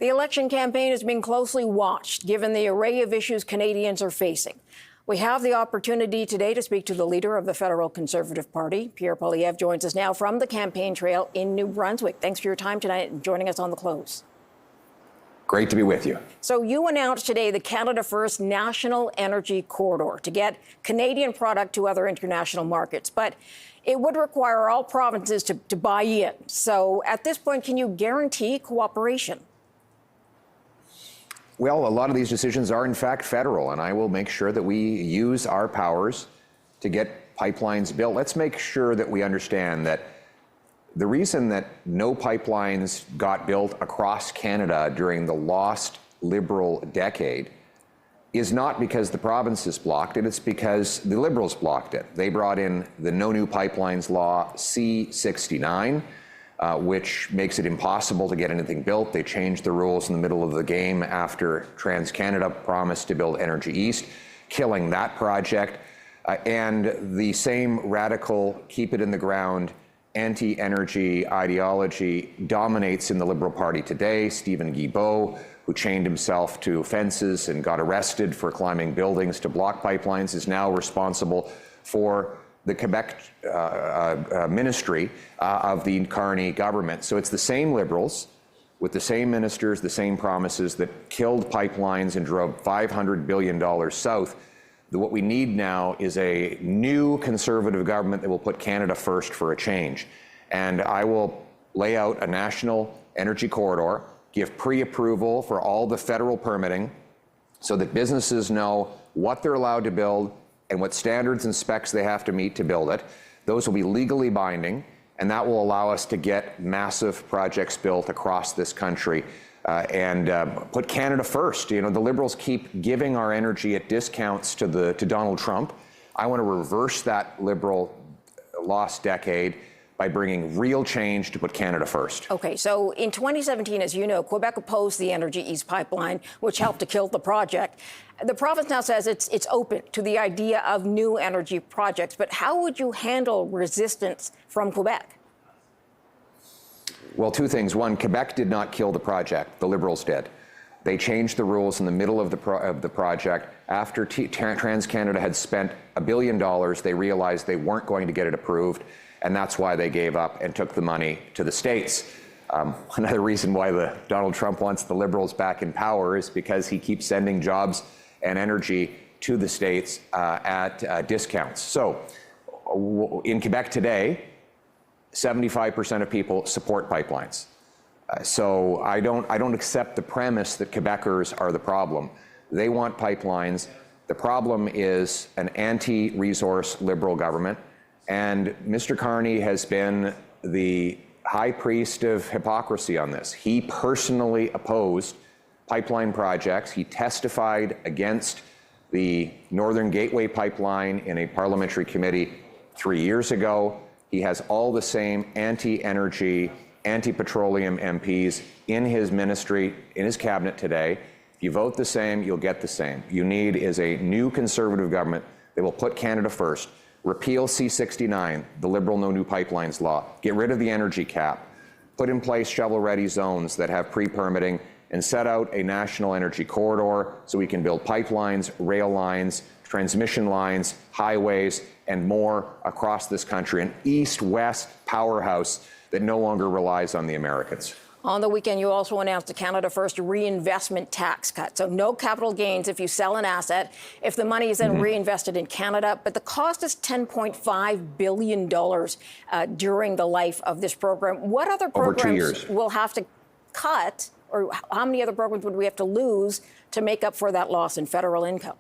The election campaign is being closely watched, given the array of issues Canadians are facing. We have the opportunity today to speak to the leader of the federal Conservative Party. Pierre Poilievre joins us now from the campaign trail in New Brunswick. Thanks for your time tonight and joining us on The Close. Great to be with you. So you announced today the Canada First National Energy Corridor to get Canadian product to other international markets. But it would require all provinces to buy in. So at this point, can you guarantee cooperation? Well, a lot of these decisions are in fact federal, and I will make sure that we use our powers to get pipelines built. Let's make sure that we understand that the reason that no pipelines got built across Canada during the lost Liberal decade is not because the provinces blocked it, it's because the Liberals blocked it. They brought in the No New Pipelines Law C-69, which makes it impossible to get anything built. They changed the rules in the middle of the game after TransCanada promised to build Energy East, killing that project. And the same radical, keep it in the ground, anti-energy ideology dominates in the Liberal Party today. Stephen Guilbeault, who chained himself to fences and got arrested for climbing buildings to block pipelines, is now responsible for the Quebec ministry of the Carney government. So it's the same Liberals with the same ministers, the same promises that killed pipelines and drove $500 billion south. What we need now is a new Conservative government that will put Canada first for a change. And I will lay out a national energy corridor, give pre-approval for all the federal permitting so that businesses know what they're allowed to build and what standards and specs they have to meet to build it. Those will be legally binding, and that will allow us to get massive projects built across this country and put Canada first. You know, the Liberals keep giving our energy at discounts to Donald Trump. I want to reverse that Liberal lost decade by bringing real change to put Canada first. Okay, so in 2017, as you know, Quebec opposed the Energy East pipeline, which helped to kill the project. The province now says it's open to the idea of new energy projects, but how would you handle resistance from Quebec? Well, two things. One, Quebec did not kill the project. The Liberals did. They changed the rules in the middle of the project. After TransCanada had spent $1 billion, they realized they weren't going to get it approved, and that's why they gave up and took the money to the States. Another reason why Donald Trump wants the Liberals back in power is because he keeps sending jobs and energy to the States at discounts. So in Quebec today, 75% of people support pipelines. So I don't accept the premise that Quebecers are the problem. They want pipelines. The problem is an anti-resource Liberal government. And Mr. Carney has been the high priest of hypocrisy on this. He personally opposed pipeline projects. He testified against the Northern Gateway pipeline in a parliamentary committee 3 years ago. He has all the same anti-energy, anti-petroleum MPs in his ministry, in his cabinet today. If you vote the same, you'll get the same. You need is a new Conservative government that will put Canada first. Repeal C-69, the Liberal No New Pipelines Law. Get rid of the energy cap. Put in place shovel-ready zones that have pre-permitting, and set out a national energy corridor so we can build pipelines, rail lines, transmission lines, highways, and more across this country. An east-west powerhouse that no longer relies on the Americans. On the weekend, you also announced a Canada First reinvestment tax cut. So no capital gains if you sell an asset, if the money is then reinvested in Canada. But the cost is $10.5 billion during the life of this program. What other programs will have to cut, or how many other programs would we have to lose to make up for that loss in federal income?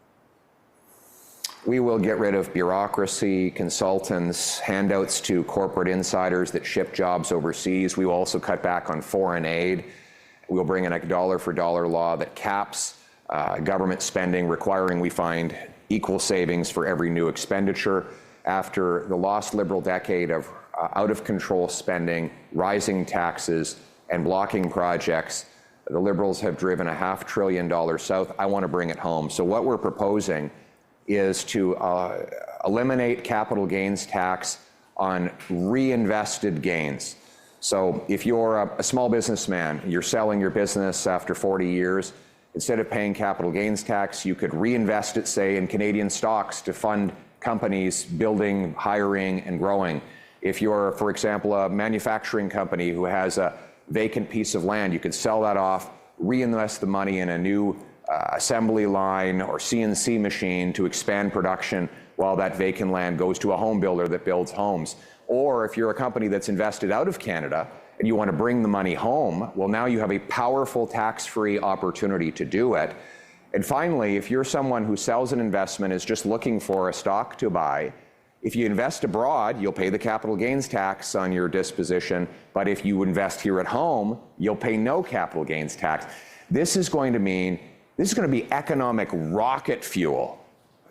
We will get rid of bureaucracy, consultants, handouts to corporate insiders that ship jobs overseas. We will also cut back on foreign aid. We'll bring in a dollar-for-dollar law that caps government spending, requiring we find equal savings for every new expenditure. After the lost Liberal decade of out-of-control spending, rising taxes, and blocking projects, the Liberals have driven $500 billion south. I want to bring it home. So what we're proposing is to eliminate capital gains tax on reinvested gains. So if you're a small businessman, you're selling your business after 40 years, instead of paying capital gains tax, you could reinvest it, say, in Canadian stocks to fund companies building, hiring, and growing. If you're, for example, a manufacturing company who has a vacant piece of land, you could sell that off, reinvest the money in a new assembly line or CNC machine to expand production while that vacant land goes to a home builder that builds homes. Or if you're a company that's invested out of Canada and you want to bring the money home, well, now you have a powerful tax-free opportunity to do it. And finally, if you're someone who sells an investment, is just looking for a stock to buy, if you invest abroad, you'll pay the capital gains tax on your disposition, but if you invest here at home, you'll pay no capital gains tax. This is going to be economic rocket fuel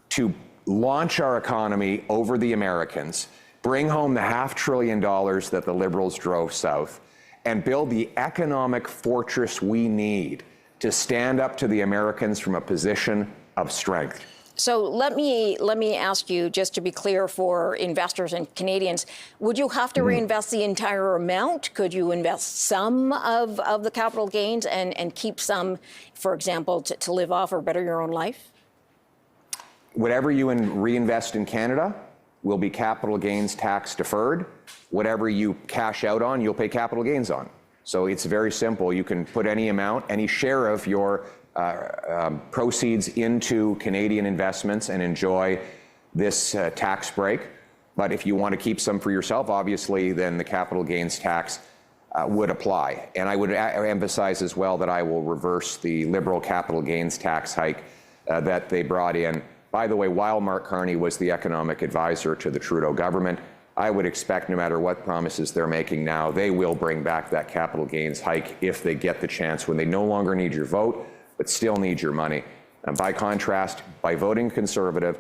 to launch our economy over the Americans, bring home the $500 billion that the Liberals drove south, and build the economic fortress we need to stand up to the Americans from a position of strength. So let me ask you, just to be clear for investors and Canadians, would you have to reinvest the entire amount? Could you invest some of the capital gains and keep some, for example, to live off or better your own life? Whatever you reinvest in Canada will be capital gains tax deferred. Whatever you cash out on, you'll pay capital gains on. So it's very simple. You can put any amount, any share of your proceeds into Canadian investments and enjoy this tax break. But if you want to keep some for yourself, obviously, then the capital gains tax would apply. And I would emphasize as well that I will reverse the Liberal capital gains tax hike that they brought in. By the way, while Mark Carney was the economic advisor to the Trudeau government, I would expect no matter what promises they're making now, they will bring back that capital gains hike if they get the chance, when they no longer need your vote, but still need your money. And by contrast, by voting Conservative,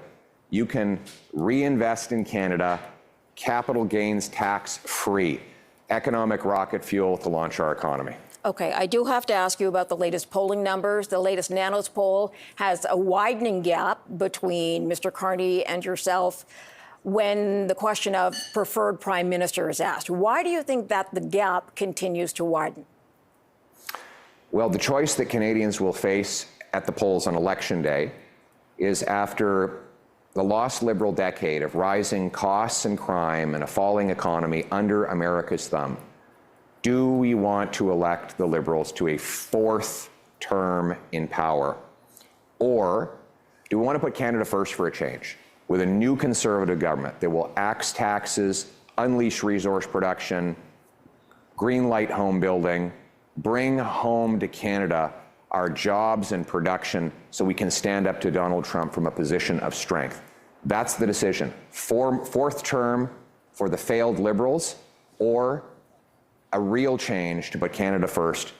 you can reinvest in Canada, capital gains tax free, economic rocket fuel to launch our economy. Okay, I do have to ask you about the latest polling numbers. The latest Nanos poll has a widening gap between Mr. Carney and yourself when the question of preferred prime minister is asked. Why do you think that the gap continues to widen? Well, the choice that Canadians will face at the polls on Election Day is, after the lost Liberal decade of rising costs and crime and a falling economy under America's thumb, do we want to elect the Liberals to a fourth term in power? Or do we want to put Canada first for a change with a new Conservative government that will axe taxes, unleash resource production, greenlight home building, bring home to Canada our jobs and production so we can stand up to Donald Trump from a position of strength? That's the decision. Fourth term for the failed Liberals, or a real change to put Canada first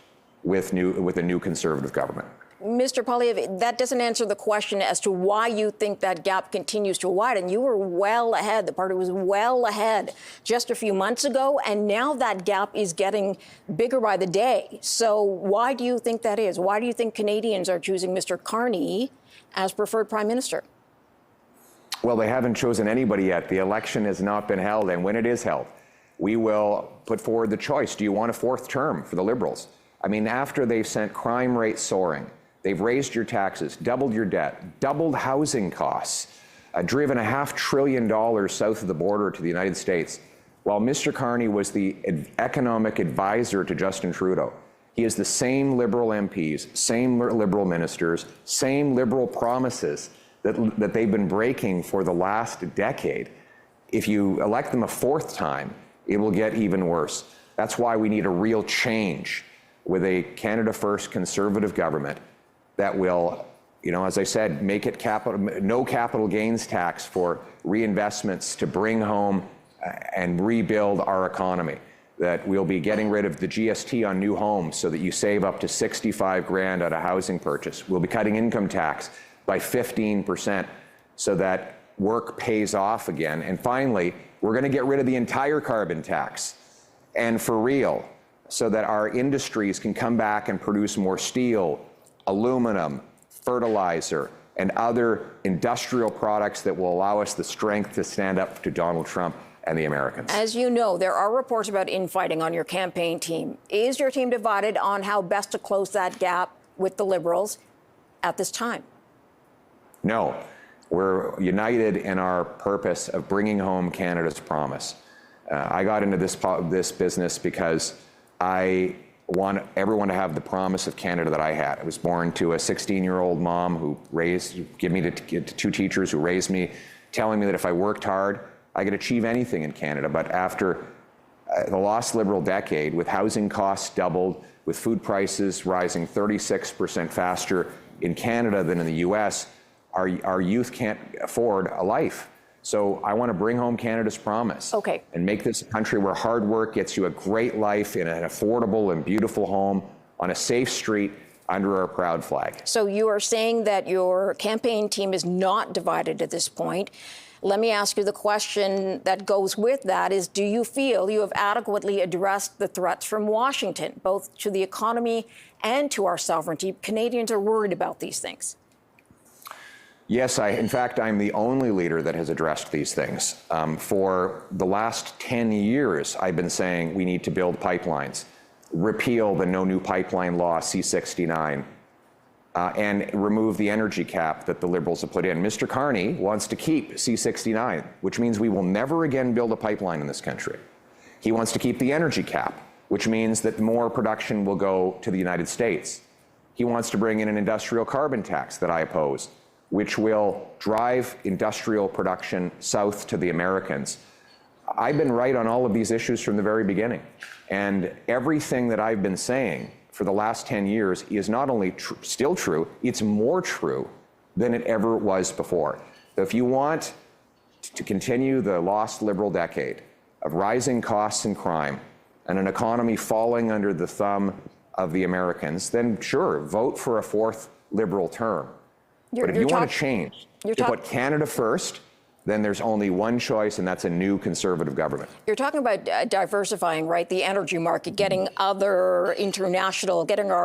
with a new Conservative government. Mr. Poilievre, that doesn't answer the question as to why you think that gap continues to widen. You were well ahead. The party was well ahead just a few months ago, and now that gap is getting bigger by the day. So why do you think that is? Why do you think Canadians are choosing Mr. Carney as preferred prime minister? Well, they haven't chosen anybody yet. The election has not been held, and when it is held, we will put forward the choice. Do you want a fourth term for the Liberals? I mean, after they've sent crime rates soaring, they've raised your taxes, doubled your debt, doubled housing costs, driven $500 billion south of the border to the United States. While Mr. Carney was the economic advisor to Justin Trudeau, he has the same Liberal MPs, same Liberal ministers, same Liberal promises that they've been breaking for the last decade. If you elect them a fourth time, it will get even worse. That's why we need a real change with a Canada First Conservative government that will, as I said, make it no capital gains tax for reinvestments to bring home and rebuild our economy. That we'll be getting rid of the GST on new homes so that you save up to $65,000 at a housing purchase. We'll be cutting income tax by 15% so that work pays off again. And finally, we're going to get rid of the entire carbon tax, and for real, so that our industries can come back and produce more steel, aluminum, fertilizer, and other industrial products that will allow us the strength to stand up to Donald Trump. and the Americans. As you know, there are reports about infighting on your campaign team. Is your team divided on how best to close that gap with the Liberals at this time? No, we're united in our purpose of bringing home Canada's promise. I got into this business because I want everyone to have the promise of Canada that I had. I was born to a 16-year-old mom who gave me to two teachers who raised me, telling me that if I worked hard, I could achieve anything in Canada. But after the lost Liberal decade, with housing costs doubled, with food prices rising 36% faster in Canada than in the US, our youth can't afford a life. So I want to bring home Canada's promise. Okay. And make this a country where hard work gets you a great life in an affordable and beautiful home on a safe street under our proud flag. So you are saying that your campaign team is not divided at this point. Let me ask you the question that goes with that is, do you feel you have adequately addressed the threats from Washington, both to the economy and to our sovereignty? Canadians are worried about these things. Yes, in fact, I'm the only leader that has addressed these things. For the last 10 years, I've been saying we need to build pipelines, repeal the No New Pipeline Law, C-69, and remove the energy cap that the Liberals have put in. Mr. Carney wants to keep C-69, which means we will never again build a pipeline in this country. He wants to keep the energy cap, which means that more production will go to the United States. He wants to bring in an industrial carbon tax that I oppose, which will drive industrial production south to the Americans. I've been right on all of these issues from the very beginning. And everything that I've been saying for the last 10 years is not only still true, it's more true than it ever was before. So if you want to continue the lost Liberal decade of rising costs and crime and an economy falling under the thumb of the Americans, then sure, vote for a fourth Liberal term. But if you want to change, you put Canada first, then there's only one choice, and that's a new Conservative government. You're talking about diversifying, right? The energy market, getting our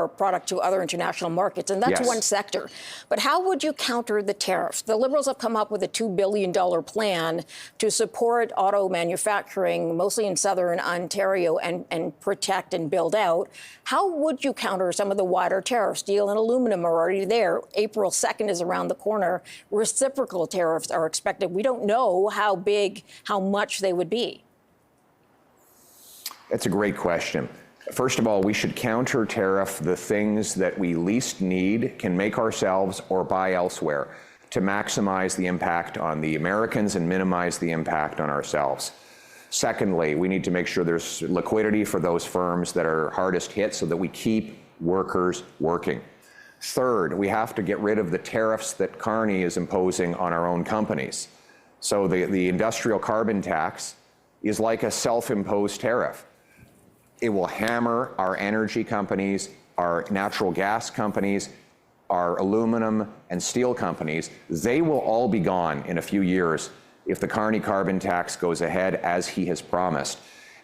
product to other international markets, and that's one sector. But how would you counter the tariffs? The Liberals have come up with a $2 billion plan to support auto manufacturing, mostly in southern Ontario, and protect and build out. How would you counter some of the wider tariffs? Steel and aluminum are already there. April 2nd is around the corner. Reciprocal tariffs are expected. We don't know how much they would be. That's a great question. First of all, we should counter tariff the things that we least need, can make ourselves, or buy elsewhere to maximize the impact on the Americans and minimize the impact on ourselves. Secondly, we need to make sure there's liquidity for those firms that are hardest hit so that we keep workers working. Third, we have to get rid of the tariffs that Carney is imposing on our own companies. So the industrial carbon tax is like a self-imposed tariff. It will hammer our energy companies, our natural gas companies, our aluminum and steel companies. They will all be gone in a few years if the Carney carbon tax goes ahead as he has promised.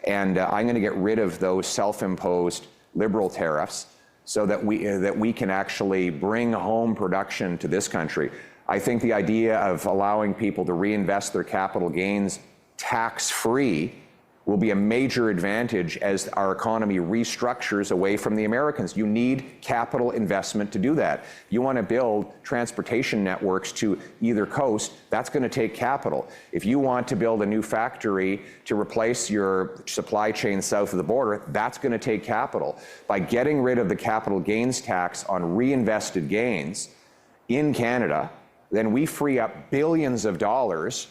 And I'm going to get rid of those self-imposed Liberal tariffs so that we can actually bring home production to this country. I think the idea of allowing people to reinvest their capital gains tax-free will be a major advantage as our economy restructures away from the Americans. You need capital investment to do that. You want to build transportation networks to either coast, that's going to take capital. If you want to build a new factory to replace your supply chain south of the border, that's going to take capital. By getting rid of the capital gains tax on reinvested gains in Canada, then we free up billions of dollars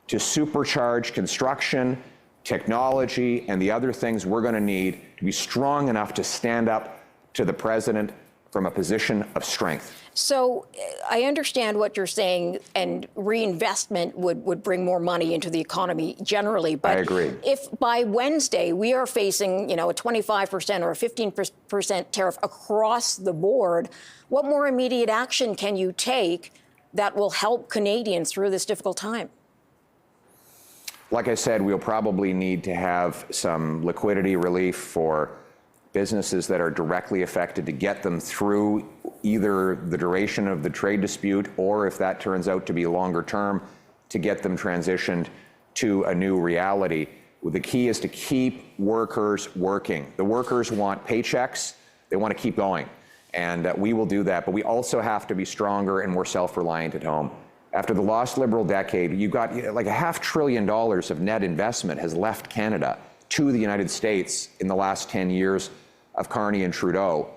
to supercharge construction, technology, and the other things we're going to need to be strong enough to stand up to the president from a position of strength. So I understand what you're saying, and reinvestment would bring more money into the economy generally. But I agree. If by Wednesday we are facing, a 25% or a 15% tariff across the board, what more immediate action can you take that will help Canadians through this difficult time? Like I said, we'll probably need to have some liquidity relief for businesses that are directly affected to get them through either the duration of the trade dispute, or if that turns out to be longer term, to get them transitioned to a new reality. The key is to keep workers working. The workers want paychecks. They want to keep going. And we will do that. But we also have to be stronger and more self-reliant at home. After the lost Liberal decade, you got like $500 billion of net investment has left Canada to the United States in the last 10 years of Carney and Trudeau.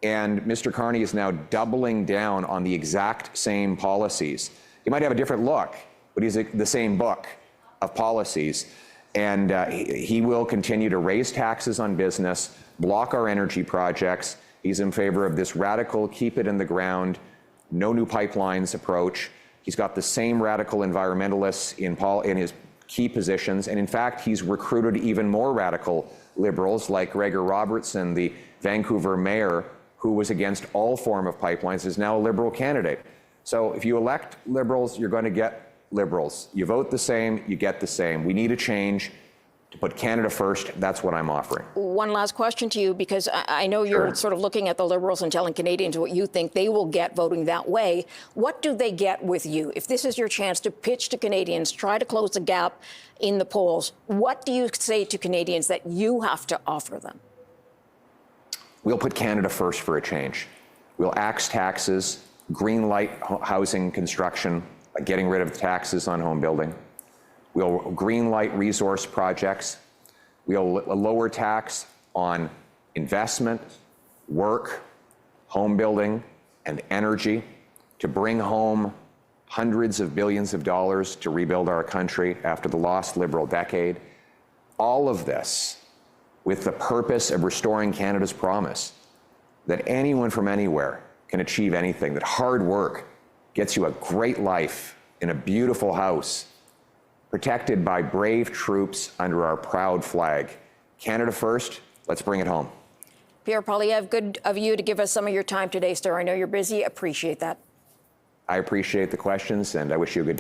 And Mr. Carney is now doubling down on the exact same policies. He might have a different look, but he's the same book of policies. And he will continue to raise taxes on business, block our energy projects. He's in favor of this radical, keep it in the ground, no new pipelines approach. He's got the same radical environmentalists in his key positions. And in fact, he's recruited even more radical Liberals like Gregor Robertson, the Vancouver mayor, who was against all form of pipelines, is now a Liberal candidate. So if you elect Liberals, you're going to get Liberals. You vote the same, you get the same. We need a change to put Canada first. That's what I'm offering. One last question to you, because I know you're Sure. sort of looking at the Liberals and telling Canadians what you think they will get voting that way. What do they get with you? If this is your chance to pitch to Canadians, try to close the gap in the polls, what do you say to Canadians that you have to offer them? We'll put Canada first for a change. We'll axe taxes, green light housing construction, like getting rid of taxes on home building. We'll green light resource projects. We'll lower tax on investment, work, home building, and energy to bring home hundreds of billions of dollars to rebuild our country after the lost Liberal decade. All of this with the purpose of restoring Canada's promise that anyone from anywhere can achieve anything, that hard work gets you a great life in a beautiful house, protected by brave troops under our proud flag. Canada first, let's bring it home. Pierre Poilievre, good of you to give us some of your time today, sir. I know you're busy. Appreciate that. I appreciate the questions, and I wish you a good day.